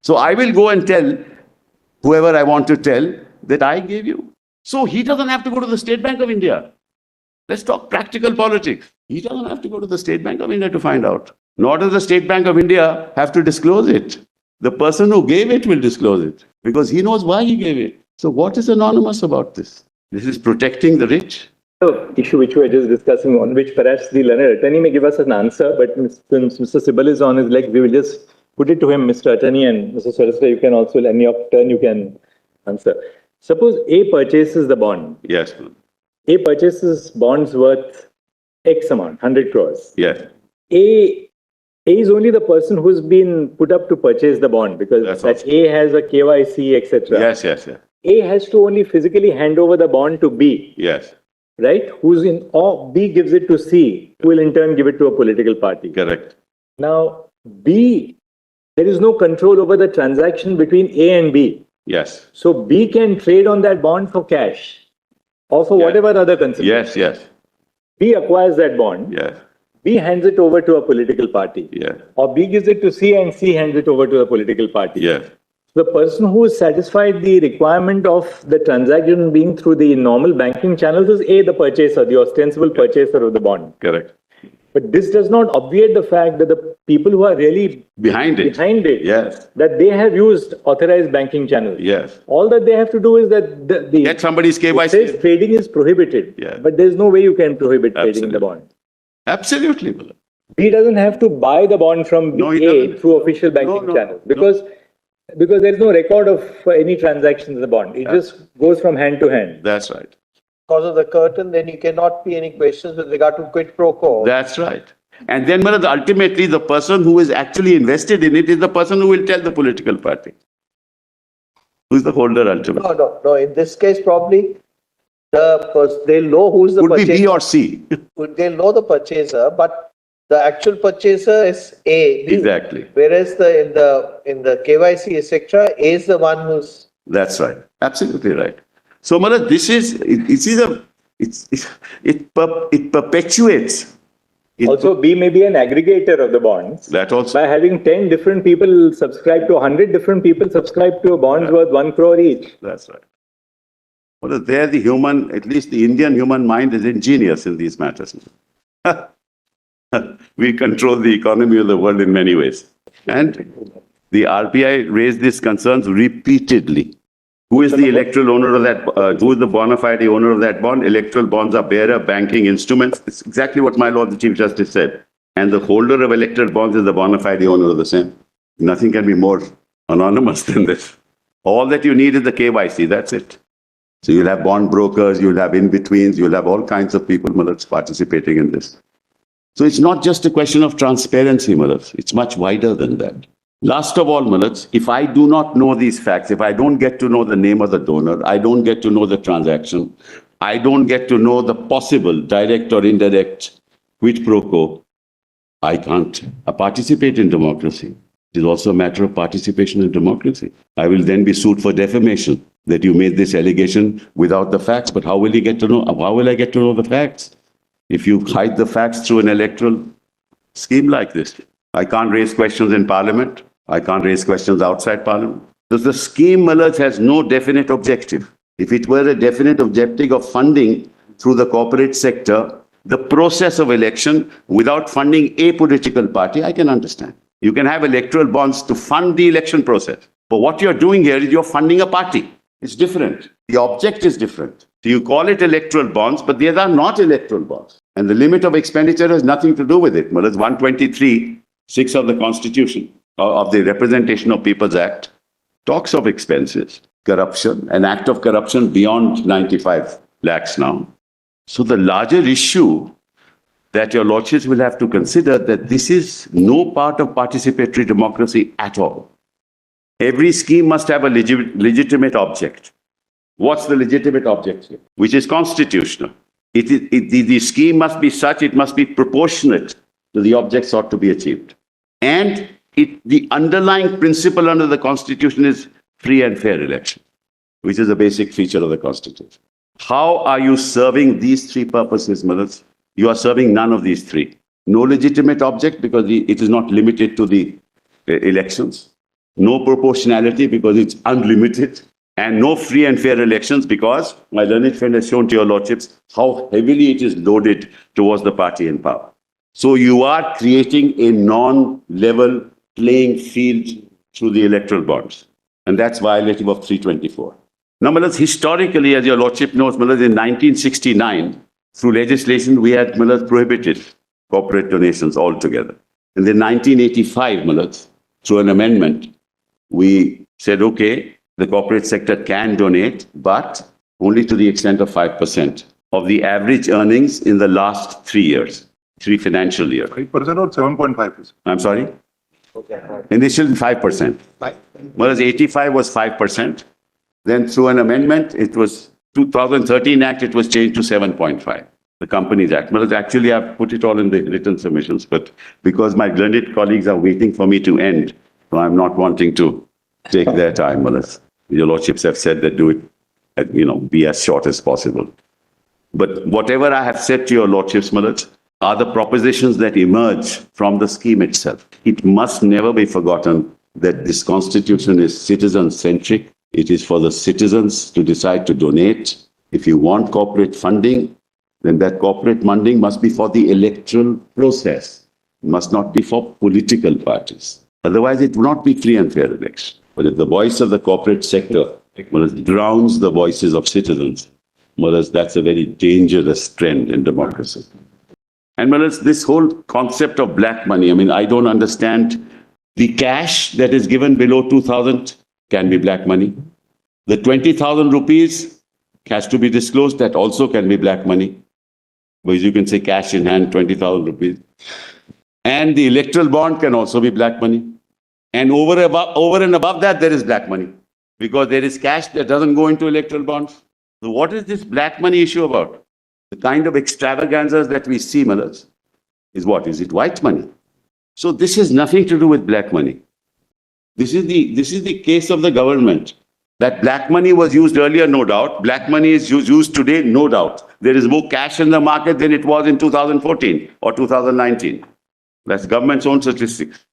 So I will go and tell whoever I want to tell that I gave you. So he doesn't have to go to the State Bank of India. Let's talk practical politics. He doesn't have to go to the State Bank of India to find out. Nor does the State Bank of India have to disclose it. The person who gave it will disclose it because he knows why he gave it. So what is anonymous about this? This is protecting the rich. The issue which we were just discussing, on which perhaps the learned attorney may give us an answer, but since Mr. Sibal is on his leg, we will just put it to him, Mr. Attorney, and Mr. Solicitor, you can also, any of turn, you can answer. Suppose A purchases the bond. Yes. A purchases bonds worth X amount, 100 crores. Yes. A is only the person who's been put up to purchase the bond because that A has a KYC, etc. Yes, yes, yes. A has to only physically hand over the bond to B. Yes. Right? Who's in, or B gives it to C, who will in turn give it to a political party. Correct. Now, B, there is no control over the transaction between A and B. Yes. So B can trade on that bond for cash or for whatever other consideration. Yes, yes. B acquires that bond. Yes. B hands it over to a political party. Yes. Or B gives it to C and C hands it over to a political party. Yes. The person who has satisfied the requirement of the transaction being through the normal banking channels is A, the purchaser, the ostensible purchaser of the bond. Correct. But this does not obviate the fact that the people who are really behind it, yes, that they have used authorized banking channels. Yes. All that they have to do is that the get somebody's KYC. It says trading is prohibited. Yeah. But there is no way you can prohibit trading in the bond. Absolutely. B doesn't have to buy the bond from A through official banking channels because there is no record of any transactions in the bond. It just goes from hand to hand. That's right. Because of the curtain, then you cannot be any questions with regard to quid pro quo. That's right. And then, ultimately, the person who is actually invested in it is the person who will tell the political party. Who's the holder ultimately? No. In this case, probably they'll know who's the purchaser. Would be B or C. They'll know the purchaser, but the actual purchaser is A. Exactly. Whereas in the KYC, etc., A is the one who's. That's right. Absolutely right. So, this is it perpetuates. Also, B may be an aggregator of the bonds. That also. By having 10 different people subscribe to 100 different people subscribe to a bonds worth 1 crore each. That's right. Well, there the human, at least the Indian human mind is ingenious in these matters. We control the economy of the world in many ways. And the RBI raised these concerns repeatedly. Who is the electoral owner of that? Who is the bona fide owner of that bond? Electoral bonds are bearer banking instruments. It's exactly what my Lord the Chief Justice said. And the holder of electoral bonds is the bona fide owner of the same. Nothing can be more anonymous than this. All that you need is the KYC. That's it. So you'll have bond brokers, you'll have in-betweens, you'll have all kinds of people participating in this. So it's not just a question of transparency, it's much wider than that. Last of all, if I do not know these facts, if I don't get to know the name of the donor, I don't get to know the transaction, I don't get to know the possible direct or indirect quid pro quo, I can't participate in democracy. It is also a matter of participation in democracy. I will then be sued for defamation that you made this allegation without the facts. But how will you get to know? How will I get to know the facts if you hide the facts through an electoral scheme like this? I can't raise questions in Parliament. I can't raise questions outside Parliament. Because the scheme, has no definite objective. If it were a definite objective of funding through the corporate sector, the process of election without funding a political party, I can understand. You can have electoral bonds to fund the election process. But what you're doing here is you're funding a party. It's different. The object is different. So you call it electoral bonds, but these are not electoral bonds. And the limit of expenditure has nothing to do with it. Well, it's 123(6) of the Constitution, of the Representation of People's Act, talks of expenses, corruption, an act of corruption beyond 95 lakhs now. So the larger issue that your lordships will have to consider that this is no part of participatory democracy at all. Every scheme must have a legitimate object. What's the legitimate object here? Which is constitutional. The scheme must be such, it must be proportionate to the object sought to be achieved. And the underlying principle under the Constitution is free and fair election, which is a basic feature of the Constitution. How are you serving these three purposes, Manas? You are serving none of these three. No legitimate object because it is not limited to the elections. no proportionality because it's unlimited, and no free and fair elections because my learned friend has shown to your lordships how heavily it is loaded towards the party in power. So you are creating a non-level playing field through the electoral bonds, and that's violative of 324. Now, Malas, historically, as your lordship knows, Malas, in 1969, through legislation, we had Malas prohibited corporate donations altogether. And then 1985, Malas, through an amendment, we said, okay, the corporate sector can donate, but only to the extent of 5% of the average earnings in the last 3 years, 3 financial years. 5% or 7.5%? I'm sorry? Initially 5%. Whereas 85 was 5%. Then through an amendment, it was 2013 Act, it was changed to 7.5. The Companies Act. Well, actually, I've put it all in the written submissions, but because my learned colleagues are waiting for me to end, so I'm not wanting to take their time. Well, your lordships have said that do it, be as short as possible. But whatever I have said to your lordships, Malas, are the propositions that emerge from the scheme itself. It must never be forgotten that this constitution is citizen-centric. It is for the citizens to decide to donate. If you want corporate funding, then that corporate funding must be for the electoral process. It must not be for political parties. Otherwise, it will not be free and fair election. But if the voice of the corporate sector drowns the voices of citizens, that's a very dangerous trend in democracy. And this whole concept of black money, I don't understand. The cash that is given below 2,000 can be black money. The 20,000 rupees has to be disclosed. That also can be black money. Because you can say cash in hand, 20,000 rupees. And the electoral bond can also be black money. And over and above that, there is black money. Because there is cash that doesn't go into electoral bonds. So what is this black money issue about? The kind of extravaganzas that we see, Malas, is what? Is it white money? So this has nothing to do with black money. This is the case of the government. That black money was used earlier, no doubt. Black money is used today, no doubt. There is more cash in the market than it was in 2014 or 2019. That's government's own statistics.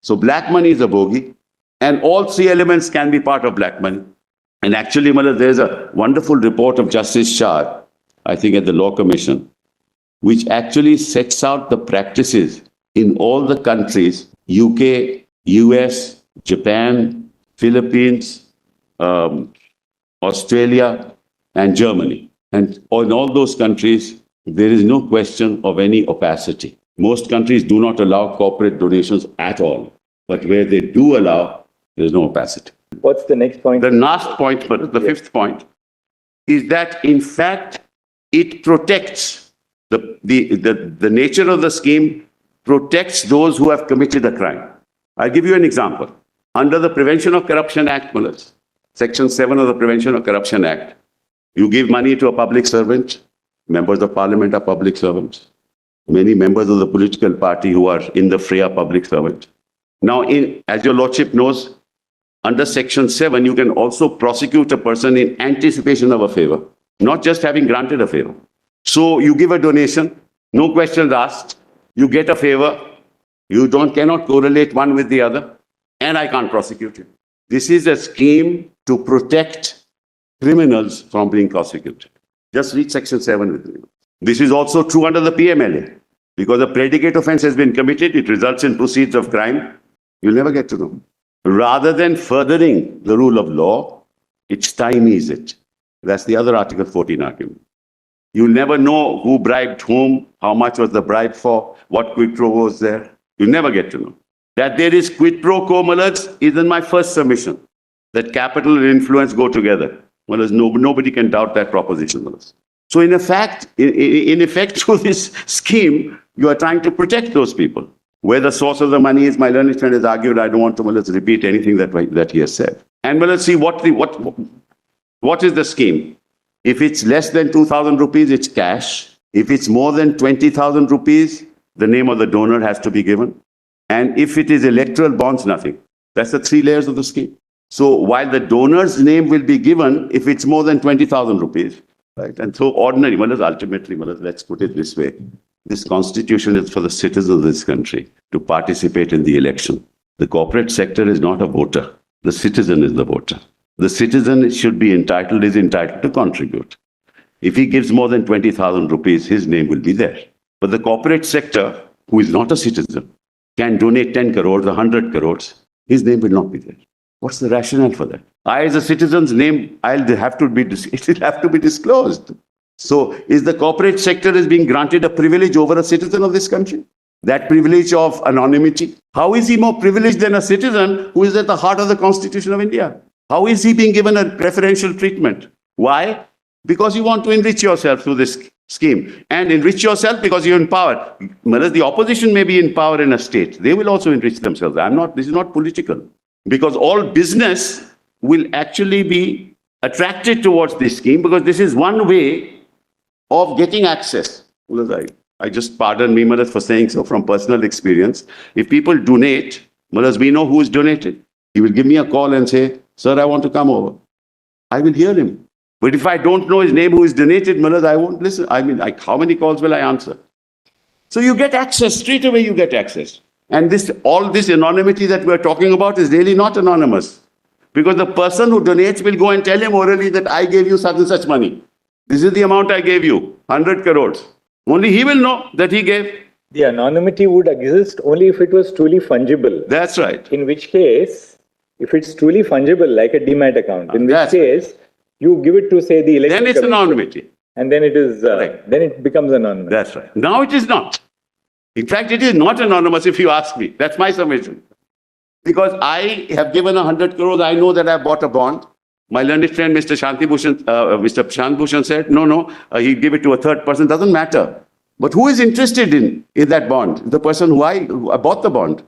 So black money is a bogey, and all three elements can be part of black money. And actually, Malas, there's a wonderful report of Justice Shah, I think at the Law Commission, which actually sets out the practices in all the countries, UK, US, Japan, Philippines, Australia, and Germany. And in all those countries, there is no question of any opacity. Most countries do not allow corporate donations at all. But where they do allow, there is no opacity. What's the next point? The last point, but the fifth point, is that in fact, it protects the nature of the scheme protects those who have committed a crime. I'll give you an example. Under the Prevention of Corruption Act, Malas, Section 7 of the Prevention of Corruption Act, you give money to a public servant. Members of Parliament are public servants. Many members of the political party who are in the fray are public servants. Now, as your lordship knows, under Section 7, you can also prosecute a person in anticipation of a favor, not just having granted a favor. So you give a donation, no questions asked, you get a favor, you cannot correlate one with the other, and I can't prosecute you. This is a scheme to protect criminals from being prosecuted. Just read Section 7 with me. This is also true under the PMLA. Because a predicate offense has been committed, it results in proceeds of crime. You'll never get to know. Rather than furthering the rule of law, it stymies it. That's the other Article 14 argument. You'll never know who bribed whom, how much was the bribe for, what quid pro quo was there. You'll never get to know. That there is quid pro quo, Malas, is in my first submission. That capital and influence go together. Malas, nobody can doubt that proposition, Malas. So in effect, through this scheme, you are trying to protect those people. Where the source of the money is, my learned friend has argued, I don't want to repeat anything that he has said. And let's see what is the scheme. If it's less than 2,000 rupees, it's cash. If it's more than 20,000 rupees, the name of the donor has to be given. And if it is electoral bonds, nothing. That's the 3 layers of the scheme. So while the donor's name will be given if it's more than 20,000 rupees, right? And so ultimately, let's put it this way. This constitution is for the citizens of this country to participate in the election. The corporate sector is not a voter. The citizen is the voter. The citizen should be entitled, is entitled to contribute. If he gives more than 20,000 rupees, his name will be there. But the corporate sector, who is not a citizen, can donate 10 crores, 100 crores, his name will not be there. What's the rationale for that? I, as a citizen's name, it will have to be disclosed. So, is the corporate sector is being granted a privilege over a citizen of this country? That privilege of anonymity? How is he more privileged than a citizen who is at the heart of the Constitution of India? How is he being given a preferential treatment? Why? Because you want to enrich yourself through this scheme. And enrich yourself because you're in power. Whereas the opposition may be in power in a state. They will also enrich themselves. This is not political. Because all business will actually be attracted towards this scheme because this is one way of getting access. I just pardon me, Maharaj, for saying so from personal experience. If people donate, Maharaj, we know who is donated. He will give me a call and say, sir, I want to come over. I will hear him. But if I don't know his name who is donated, Maharaj, I won't listen. How many calls will I answer? So you get access, straight away you get access. And all this anonymity that we're talking about is really not anonymous. Because the person who donates will go and tell him orally that I gave you such and such money. This is the amount I gave you, 100 crores. Only he will know that he gave. The anonymity would exist only if it was truly fungible. That's right. In which case, if it's truly fungible, like a demat account, in which case, you give it to, say, the election Then it's commission, anonymity. and then it is, then it becomes anonymous. That's right. Now it is not. In fact, it is not anonymous if you ask me. That's my submission. Because I have given 100 crores, I know that I bought a bond. My learned friend, Mr. Prashant Bhushan said, no, he'd give it to a third person. Doesn't matter. But who is interested in that bond? The person who bought the bond.